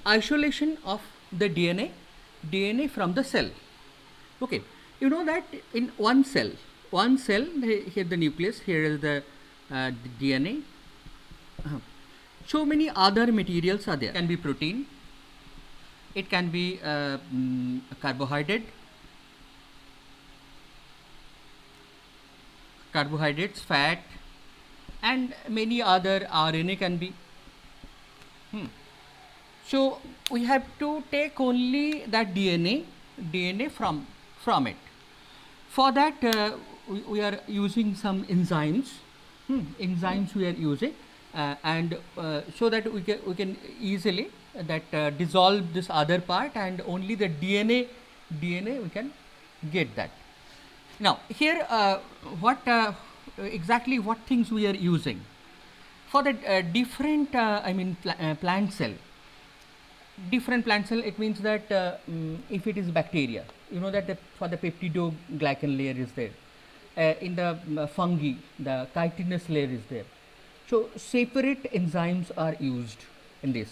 isolation of the DNA from the cell. Okay, you know that in one cell, here the nucleus, here is the DNA. So many other materials are there. It can be protein, it can be carbohydrates, fat, and many other RNA can be. So we have to take only that DNA from it. For that we are using some enzymes. Enzymes we are using, and so that we can easily that dissolve this other part, and only the DNA we can get that. Now here what exactly what things we are using for the different plant cell. Different plant cell, it means that if it is bacteria, you know that for the peptidoglycan layer is there. In the fungi, the chitinous layer is there. So separate enzymes are used in this.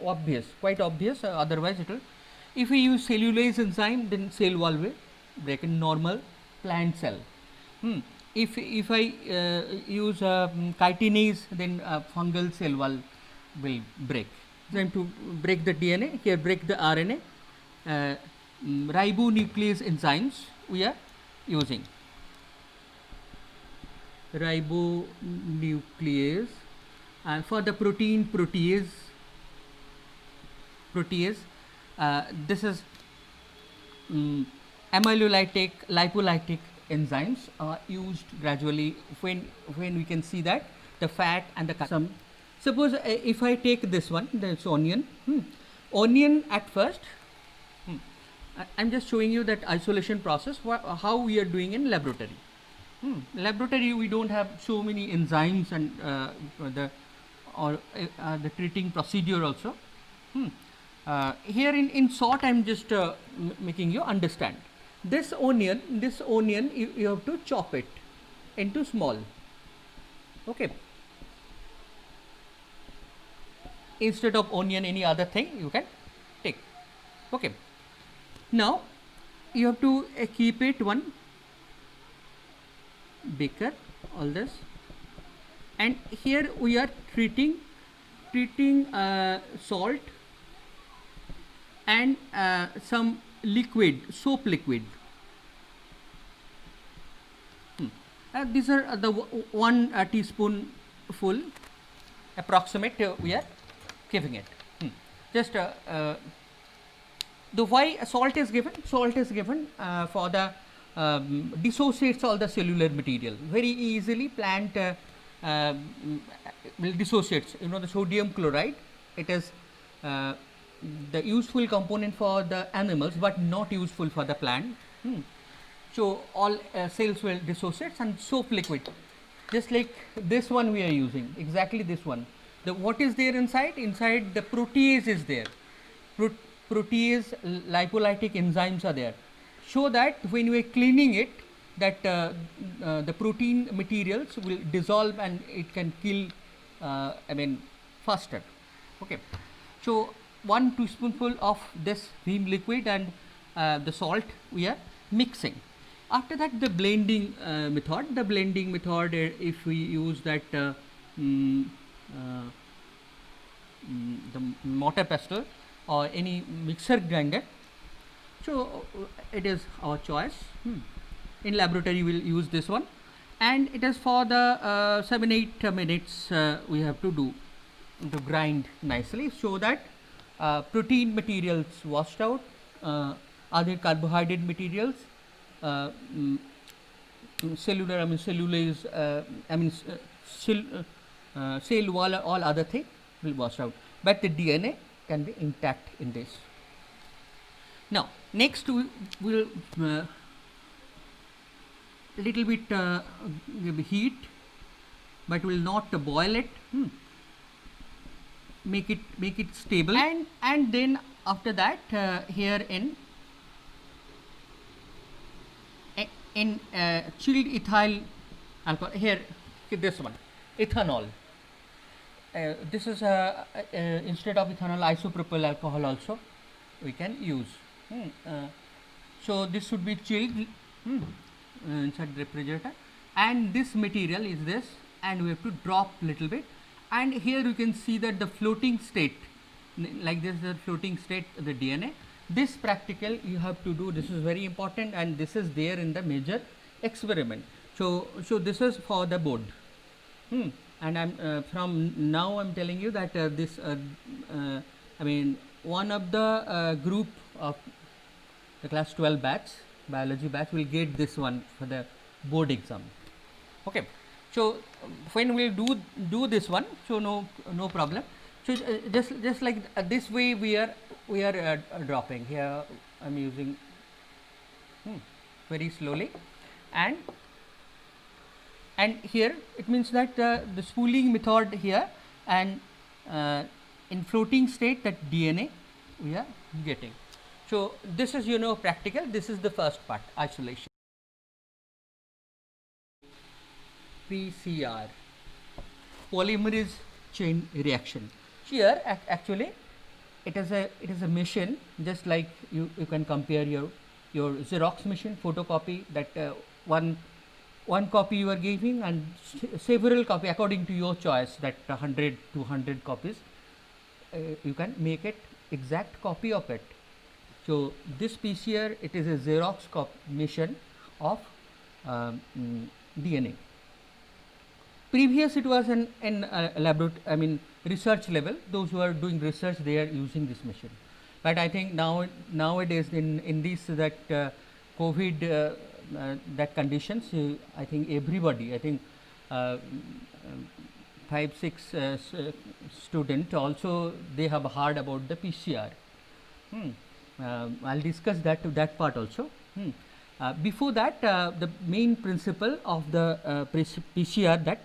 Obvious, quite obvious. Otherwise, it will. If we use cellulase enzyme, then cell wall will break in normal plant cell. If I use chitinase, then fungal cell wall will break. Then to break the DNA, here break the RNA, ribonuclease enzymes we are using. Ribonuclease, and for the protein, protease. This is amylolytic, lipolytic enzymes are used gradually when we can see that the fat and the some. Suppose if I take this one, that's onion. Onion at first, I am just showing you that isolation process, how we are doing in laboratory. Laboratory we don't have so many enzymes and the treating procedure also. Here in short I am just making you understand. This onion you have to chop it into small. Okay. Instead of onion, any other thing you can take. Okay. Now you have to keep it one beaker, all this, and here we are treating salt and some liquid, soap liquid. These are the 1 teaspoon full approximate we are giving it. Just the why salt is given? Salt is given for the dissociates all the cellular material very easily. Plant will dissociates. You know the sodium chloride. It is the useful component for the animals, but not useful for the plant. So all cells will dissociate, and soap liquid, just like this one we are using, exactly this one. What is there inside? Inside the protease is there. Protease, lipolytic enzymes are there. So that when we are cleaning it, that the protein materials will dissolve and it can kill faster. Okay. So 1 teaspoonful of this vim liquid and the salt we are mixing. After that, the blending method. The blending method, if we use that the mortar pestle or any mixer grinder, so it is our choice. In laboratory we will use this one, and it is for the 7-8 minutes we have to do to grind nicely, so that protein materials washed out, other carbohydrate materials, cellular cellulase, cell wall, all other things will wash out, but the DNA can be intact in this. Now next we will little bit heat, but will not boil it. Make it stable, and then after that here in chilled ethyl alcohol, here this one ethanol. this is instead of ethanol isopropyl alcohol also we can use. So this should be chilled inside the refrigerator, and this material is this, and we have to drop little bit, and here you can see that the floating state, like this is the floating state the DNA. This practical you have to do, this is very important, and this is there in the major experiment. So this is for the board. And I'm from now I'm telling you that this I mean one of the group of the class 12 batch, biology batch, will get this one for the board exam. Okay. So when we will do this one, so no problem. So just like this way we are dropping here. I'm using very slowly, and here it means that the spooling method here, and in floating state that DNA we are getting. So this is practical. This is the first part, isolation. PCR, polymerase chain reaction. Here actually it is a machine, just like you can compare your Xerox machine, photocopy, that one copy you are giving and several copy according to your choice, that 100 200 copies you can make it exact copy of it. So this PCR, it is a Xerox machine of DNA. Previous it was in laboratory, I mean research level. Those who are doing research, they are using this machine. But I think nowadays in this that COVID that conditions, I think everybody, I think 5-6 student also, they have heard about the PCR. I'll discuss that part also. Before that, the main principle of the PCR that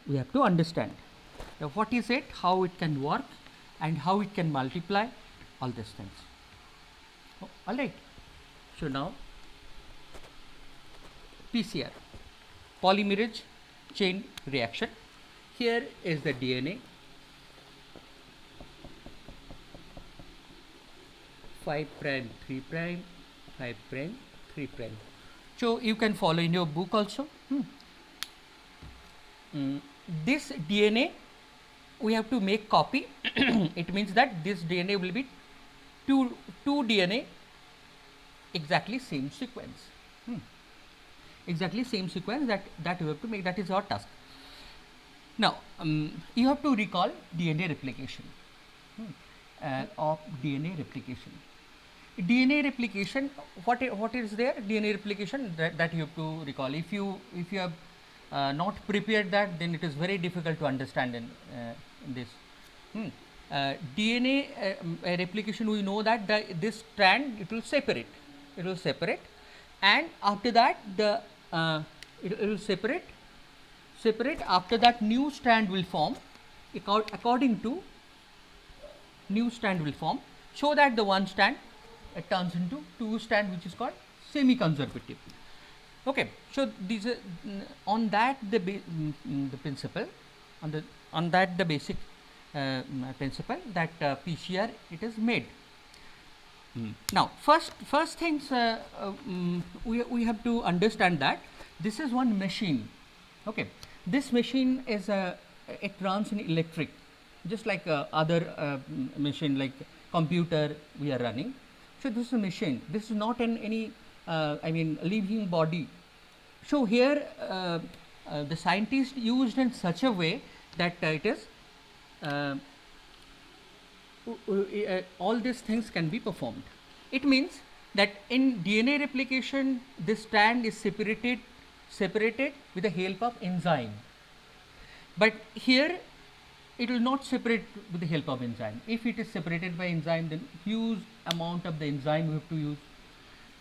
we have to understand. Now, what is it, how it can work, and how it can multiply, all these things. All right. So now PCR, polymerase chain reaction. Here is the DNA. 5 prime 3 prime 5 prime 3 prime. So you can follow in your book also. This DNA we have to make copy. It means that this DNA will be two DNA exactly same sequence. Exactly same sequence that you have to make. That is our task. Now you have to recall DNA replication of DNA replication. DNA replication, what is there? DNA replication that you have to recall. If you have not prepared that, then it is very difficult to understand in this. DNA replication, we know that this strand, it will separate, and after that it will separate. After that, new strand will form. According to new strand will form, so that the one strand it turns into two strand, which is called semi-conservative. Okay, so these are on that the principle, on that the basic principle that PCR it is made. Now first things we have to understand that this is one machine. Okay, this machine is it runs in electric, just like other machine like computer we are running. So this is a machine. This is not any I mean living body. So here the scientist used in such a way that it is all these things can be performed. It means that in DNA replication, this strand is separated with the help of enzyme. But here it will not separate with the help of enzyme. If it is separated by enzyme, then huge amount of the enzyme we have to use,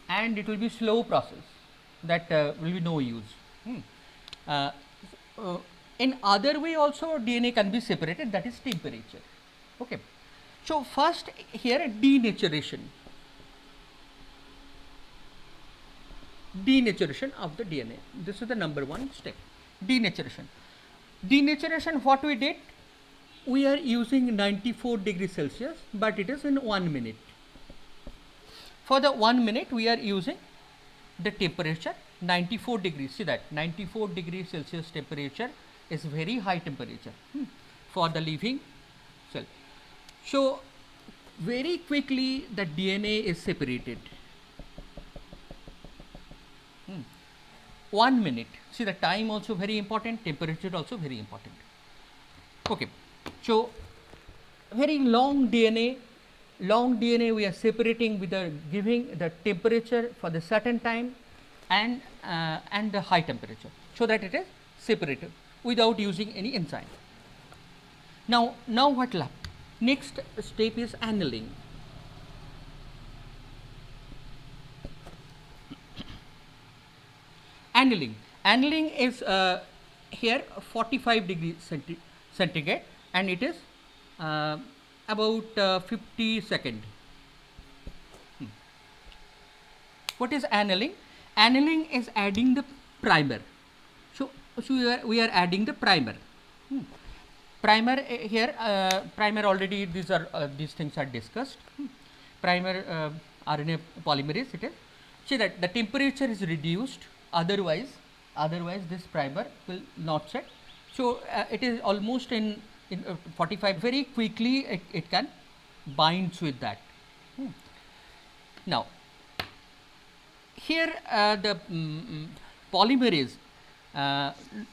and it will be slow process that will be no use. In other way also DNA can be separated, that is temperature. Okay. So first here denaturation of the DNA. This is the number one step. Denaturation. What we did? we are using 94 degrees Celsius, but it is in 1 minute. For the 1 minute, we are using the temperature 94 degrees. See that 94 degrees Celsius temperature is very high temperature for the living cell. So, very quickly the DNA is separated. 1 minute. See the time also very important, temperature also very important. Okay. So, very long DNA we are separating with the giving the temperature for the certain time and the high temperature, so that it is separated without using any enzyme. Now what left? Next step is annealing. Annealing is here 45 degrees centigrade, and it is about 50 seconds. What is annealing? Annealing is adding the primer. So we are adding the primer. Primer here, primer already these things are discussed. Primer RNA polymerase, it is. See that the temperature is reduced, otherwise this primer will not set. So it is almost in 45, very quickly it can binds with that. Now here the polymerase,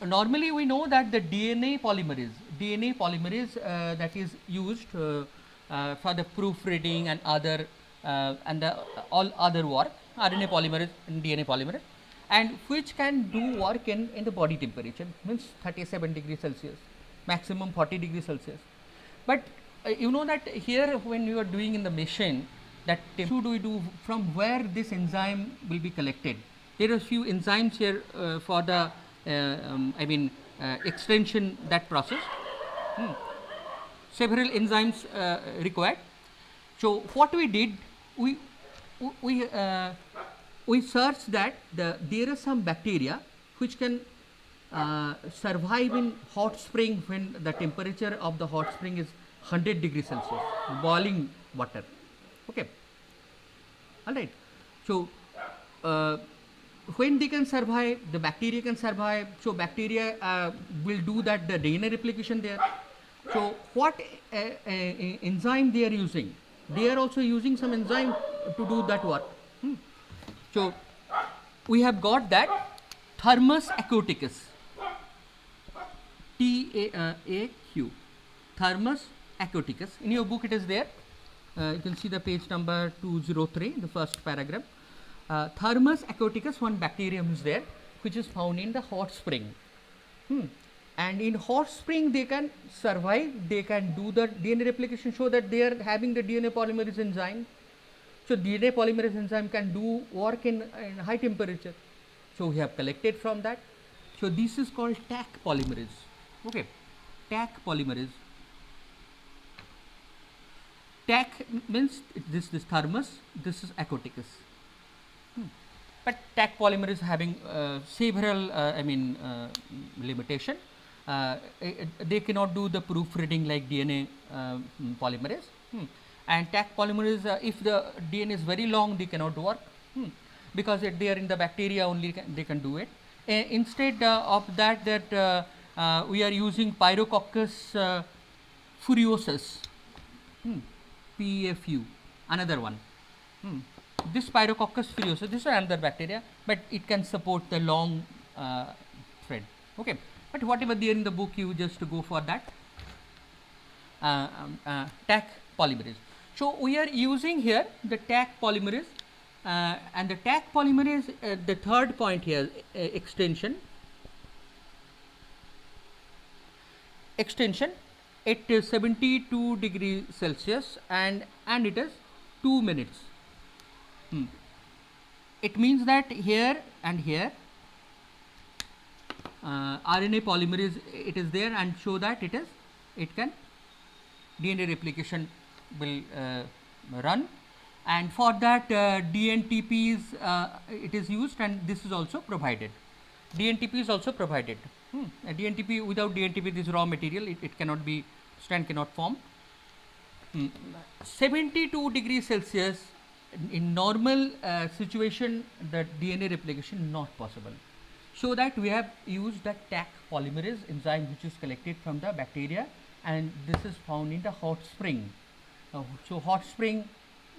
normally we know that the DNA polymerase that is used for the proofreading and other and all other work, RNA polymerase and DNA polymerase, and which can do work in the body temperature, means 37 degrees Celsius, maximum 40 degrees Celsius. But you know that here when you are doing in the machine, that should we do from where this enzyme will be collected. There are a few enzymes here for the extension that process. Several enzymes required. So what we did, we searched that there are some bacteria which can survive in hot spring when the temperature of the hot spring is 100 degrees Celsius, boiling water. Okay. All right. So when they can survive, the bacteria can survive. So bacteria will do that the DNA replication there. So what enzyme they are using? They are also using some enzyme to do that work. So we have got that Thermus aquaticus, TAAQ, Thermus aquaticus. In your book it is there. You can see the page number 203, the first paragraph. Thermus aquaticus, one bacterium is there which is found in the hot spring. And in hot spring they can survive, they can do the DNA replication, so that they are having the DNA polymerase enzyme. So DNA polymerase enzyme can do work in high temperature. So we have collected from that. So this is called Taq polymerase. Okay, Taq polymerase. Taq means this Thermus, this is aquaticus. But Taq polymerase having several limitation. They cannot do the proofreading like DNA polymerase. And Taq polymerase, if the DNA is very long, they cannot work because they are in the bacteria only, they can do it. Instead of that, we are using Pyrococcus furiosus, PFU, another one. This Pyrococcus furiosus, this is another bacteria, but it can support the long thread. Okay, but whatever there in the book, you just go for that Taq polymerase. So we are using here the Taq polymerase, and the Taq polymerase, the third point here, extension. It is 72 degrees Celsius and it is 2 minutes. It means that here and here RNA polymerase it is there, and show that it can DNA replication will run, and for that DNTP is it is used, and this is also provided. DNTP is also provided. DNTP, without DNTP, this raw material it cannot be strand cannot form. 72 degrees Celsius in normal situation, the DNA replication not possible. So that we have used the Taq polymerase enzyme, which is collected from the bacteria, and this is found in the hot spring. So hot spring,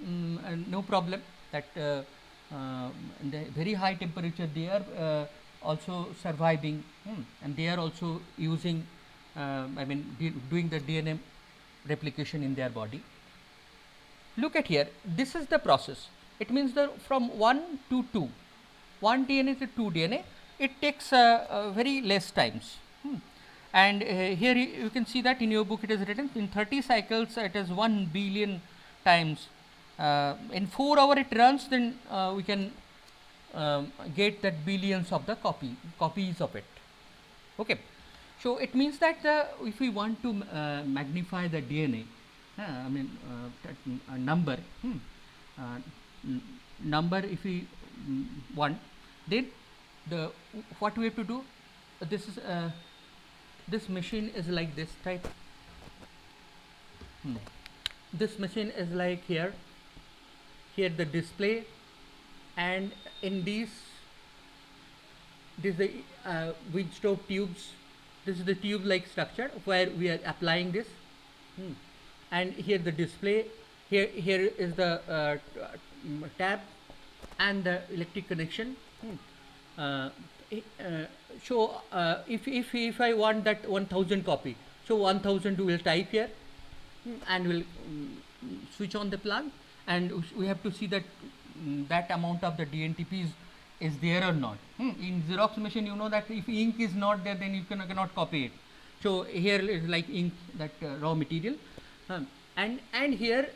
no problem, that in the very high temperature they are also surviving, and they are also using, doing the DNA replication in their body. Look at here, this is the process. It means that from 1 to 2, 1 DNA to 2 DNA, it takes very less times. And here you can see that in your book it is written in 30 cycles it is 1 billion times. In 4 hours it runs, then we can get that billions of the copies of it. Okay. So it means that if we want to magnify the DNA, number, number if we want, then what we have to do, this is this machine is like this type. This machine is like here the display, and in this is the winch stove tubes. This is the tube like structure where we are applying this, and here the display, here is the tab and the electric connection. So if I want that 1000 copy, so 1000 will type here, and will switch on the plug, and we have to see that that amount of the DNTP is there or not. In Xerox machine, you know that if ink is not there, then you cannot copy it. So here is like ink, that raw material, and here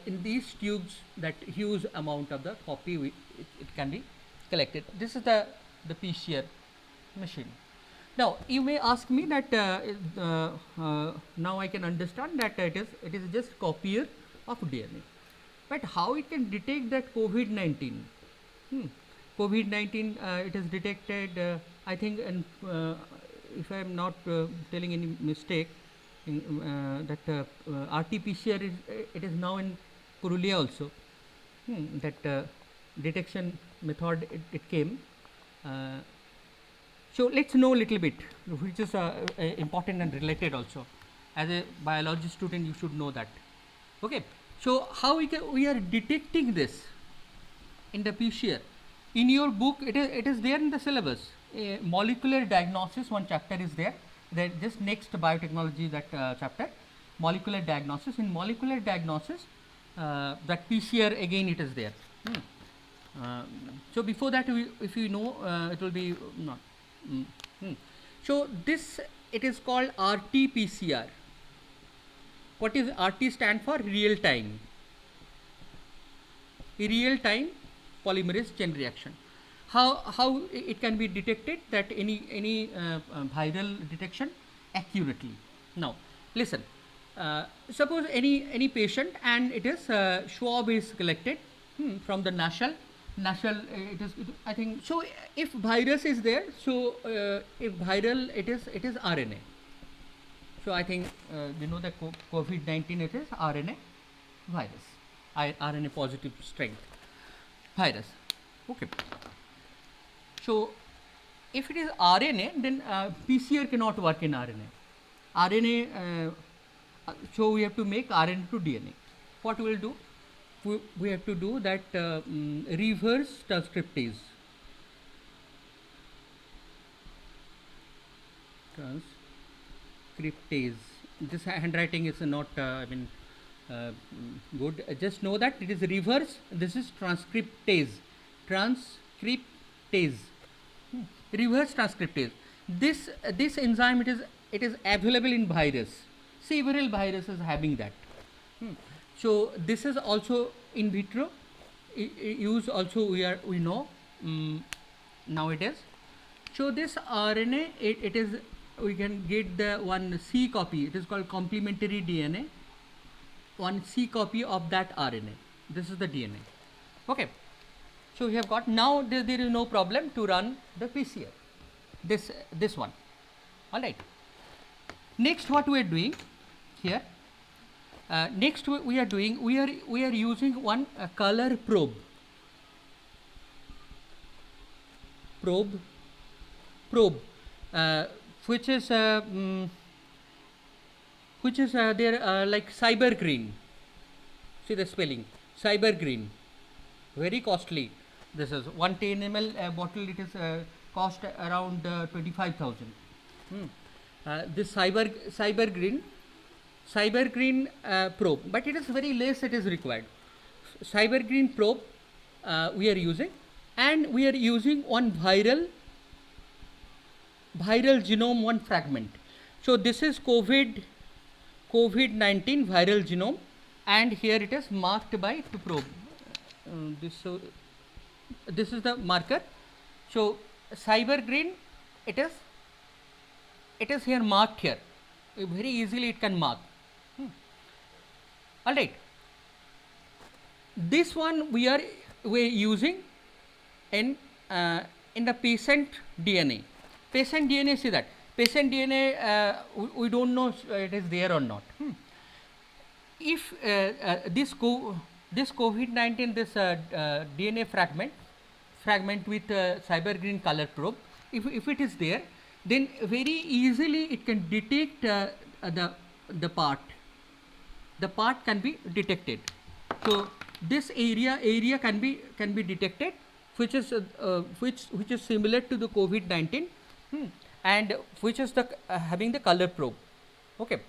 in these tubes, that huge amount of the copy it can be collected. This is the PCR machine. Now you may ask me that now I can understand that it is just copier of DNA, but how it can detect that COVID-19? COVID-19 it is detected, I think, and if I am not telling any mistake, that RT-PCR it is now in Purulia also. That detection method it came. So let's know a little bit, which is important and related also. As a biology student, you should know that. Okay. So how we are detecting this in the PCR? In your book, it is there in the syllabus. Molecular diagnosis, one chapter is there. Then just next biotechnology, that chapter, molecular diagnosis. In molecular diagnosis, that PCR again it is there. So before that, if you know, it will be not. So this, it is called RT-PCR. What is RT stand for? Real time. Real time polymerase chain reaction. How it can be detected, that any viral detection accurately. Now listen, suppose any patient, and it is swab is collected from the nasal, I think. So if virus is there, so if viral, it is RNA. So I think you know that COVID-19 it is RNA virus, RNA positive strength virus. Okay. So if it is RNA, then PCR cannot work in RNA. So we have to make RNA to DNA. What we will do? We have to do that reverse transcriptase. Transcriptase. This handwriting is not good. Just know that it is reverse. This is transcriptase. Transcriptase. Reverse transcriptase. This enzyme it is available in virus. Several viruses having that. So this is also in vitro use also, we know nowadays. So this RNA it is, we can get the one C copy, it is called complementary DNA, one C copy of that RNA. This is the DNA. Okay. So we have got, now there is no problem to run the PCR, this one. All right. Next what we are doing, here. Next we are doing, we are using one color probe, which is there like cyber green. See the spelling, cyber green, very costly. This is 110 ml bottle. It is cost around 25,000. This cyber green probe, but it is very less. It is required. Cyber green probe we are using, and we are using one viral genome, one fragment. So this is COVID-19 viral genome, and here it is marked by the probe. This is the marker. So cyber green, it is here marked here. Very easily it can mark. All right. This one we are using in the patient DNA. Patient DNA, see that patient DNA, we don't know it is there or not. If this COVID-19, this DNA fragment with cyber green color probe, if it is there, then very easily it can detect the part. The part can be detected. So this area can be detected, which is similar to the COVID-19, and which is the having the color probe. Okay.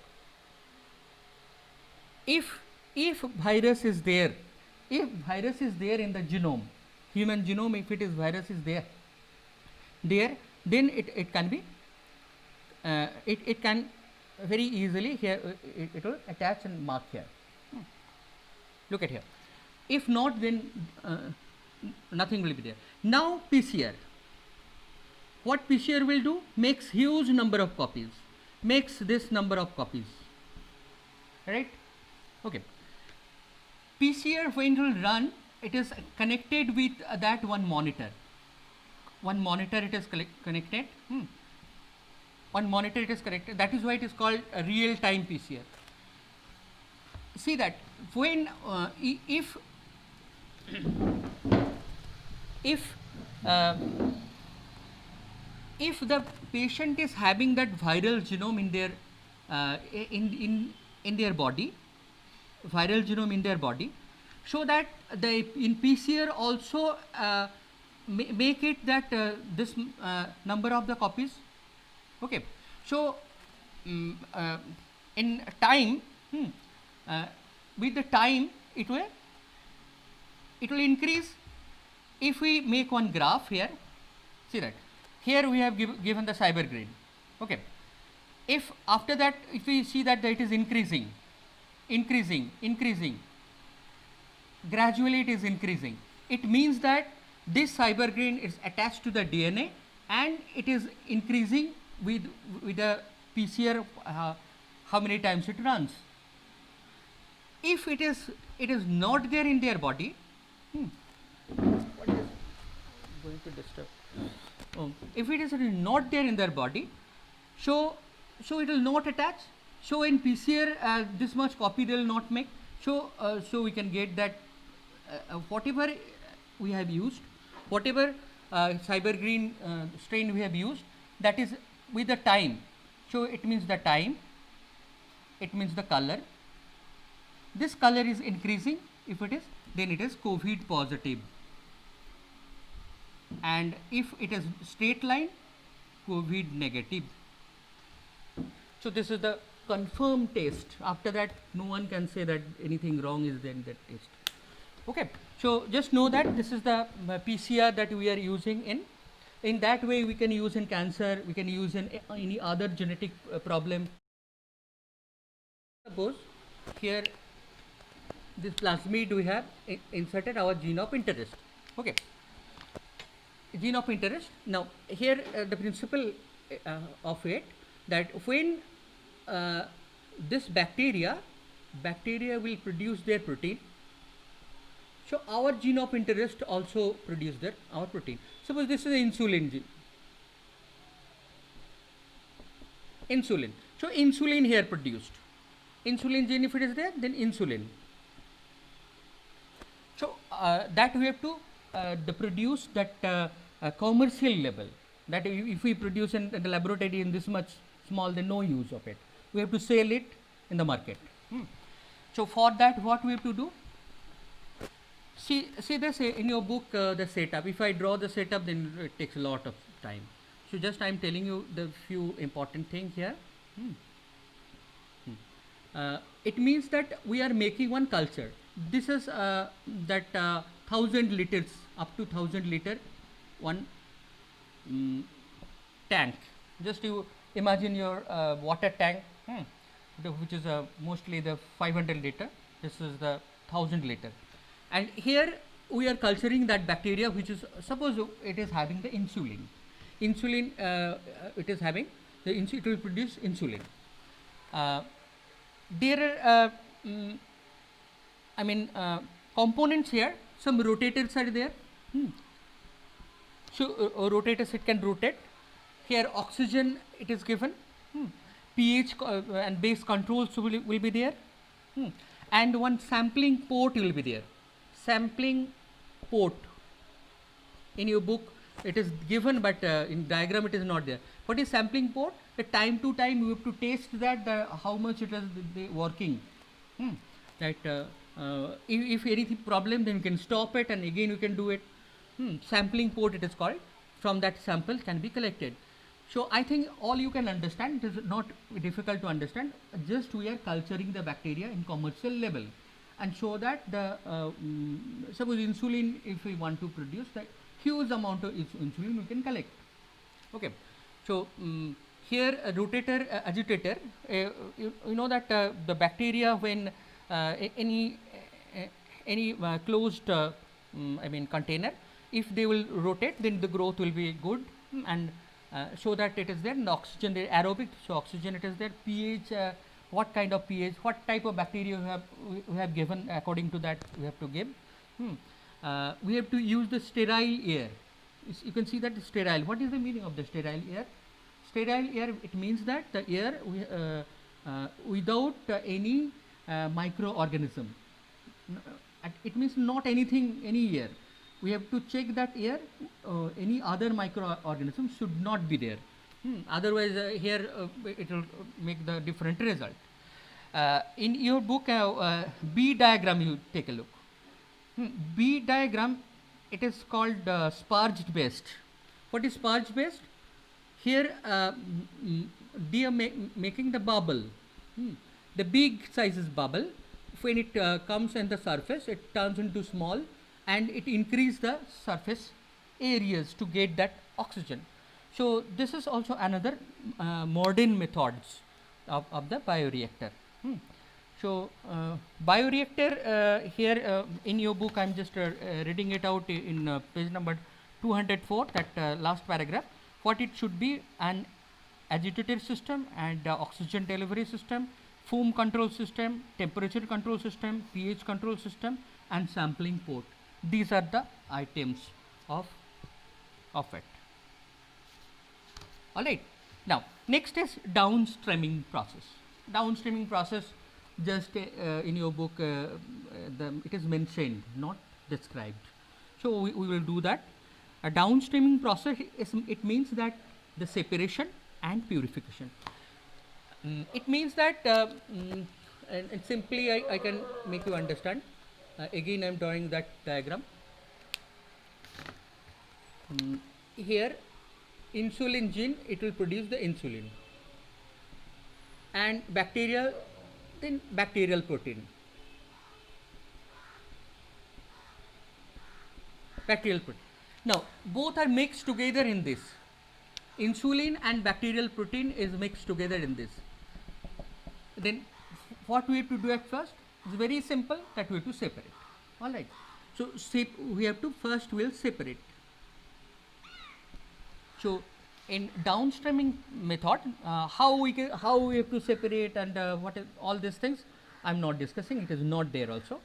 If virus is there, in the genome, human genome, if it is virus is there, then it can be it can very easily here it will attach and mark here. Look at here. If not, then nothing will be there. Now PCR. What PCR will do? Makes huge number of copies. Makes this number of copies. Right? Okay. PCR, when it will run, it is connected with that one monitor. One monitor it is connected. One monitor it is connected. That is why it is called a real-time PCR. See that when if the patient is having that viral genome in their in their body, viral genome in their body, so that in PCR also make it that this number of the copies. Okay. So in time, with the time it will increase. If we make one graph here, see that here we have given the cyber green. Okay. If after that, if we see that it is increasing, gradually it is increasing, it means that this cyber green is attached to the DNA and it is increasing with the PCR, how many times it runs. If it is not there in their body, what is going to disturb? If it is not there in their body, so it will not attach. So in PCR, this much copy they will not make. So we can get that whatever we have used, whatever cyber green strain we have used, that is with the time. So it means the time, it means the color. This color is increasing. If it is, then it is COVID positive. And if it is straight line, COVID negative. So this is the confirmed test. After that, no one can say that anything wrong is there in that test. Okay. So just know that this is the PCR that we are using in that way. We can use in cancer, we can use in any other genetic problem. Suppose here this plasmid we have inserted our gene of interest. Okay. Gene of interest. Now here the principle of it, that when this bacteria will produce their protein, so our gene of interest also produce our protein. Suppose this is insulin gene. Insulin. So insulin here produced. Insulin gene, if it is there, then insulin. So that we have to produce that commercial level, that if we produce in the laboratory in this much small, then no use of it. We have to sell it in the market. So for that, what we have to do? See this in your book, the setup. If I draw the setup, then it takes a lot of time. So just I am telling you the few important things here. It means that we are making one culture. This is that 1000 liters, up to 1000 liter, one tank. Just you imagine your water tank, which is mostly the 500 liter. This is the 1000 liter, and here we are culturing that bacteria, which is, suppose it is having the insulin. Insulin, it is having the it will produce insulin. There are components here. Some rotators are there. So rotators, it can rotate. Here oxygen it is given. pH and base controls will be there. And one sampling port will be there. Sampling port in your book it is given, but in diagram it is not there. What is sampling port? The time to time you have to taste that how much it is working. That if anything problem, then you can stop it and again you can do it. Sampling port it is called. From that sample can be collected. So I think all you can understand. It is not difficult to understand. Just we are culturing the bacteria in commercial level, and show that the suppose insulin, if we want to produce, that huge amount of insulin we can collect. Okay. So here a rotator agitator, you know that the bacteria, when any closed container, if they will rotate, then the growth will be good, and so that it is there. And the oxygen, the aerobic, so oxygen it is there. pH, what kind of pH, what type of bacteria we have given, according to that we have to give. We have to use the sterile air. You can see that sterile. What is the meaning of the sterile air? Sterile air, it means that the air without any microorganism. It means not anything, any air. We have to check that air, any other microorganism should not be there. Otherwise, here it will make the different result. In your book, B diagram, you take a look. B diagram, it is called sparge based. What is sparge based? Here they are making the bubble. The big sizes bubble, when it comes on the surface, it turns into small, and it increase the surface areas to get that oxygen. So this is also another modern methods of the bioreactor. So bioreactor, here in your book I am just reading it out in page number 204, that last paragraph. What it should be: an agitator system and oxygen delivery system, foam control system, temperature control system, pH control system, and sampling port. These are the items of it. Alright. Now next is downstreaming process. Downstreaming process, just in your book it is mentioned, not described. So we will do that. A downstreaming process it means that the separation and purification. It means that and simply I can make you understand. Again I am drawing that diagram. Here insulin gene, it will produce the insulin, and bacteria, then bacterial protein. Bacterial protein. Now both are mixed together in this. Insulin and bacterial protein is mixed together in this. Then what we have to do at first? It's very simple, that we have to separate. Alright. So we have to first will separate. So in downstreaming method, how we have to separate, and what is all these things I am not discussing, it is not there also.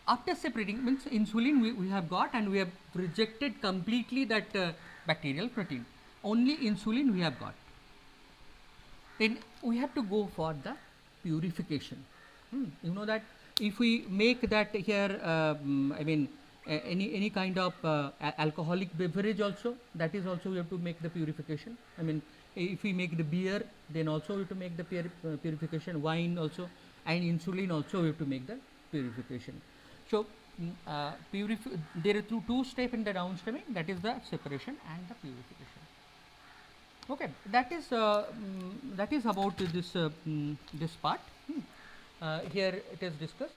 After separating, means insulin we have got, and we have rejected completely that bacterial protein. Only insulin we have got. then we have to go for the purification. You know that if we make that here, I mean, any kind of alcoholic beverage also, that is also we have to make the purification. I mean, if we make the beer, then also we have to make the purification. Wine also, and insulin also we have to make the purification. So there are two steps in the downstreaming, that is the separation and the purification. Okay, that is about this this part. Here it is discussed.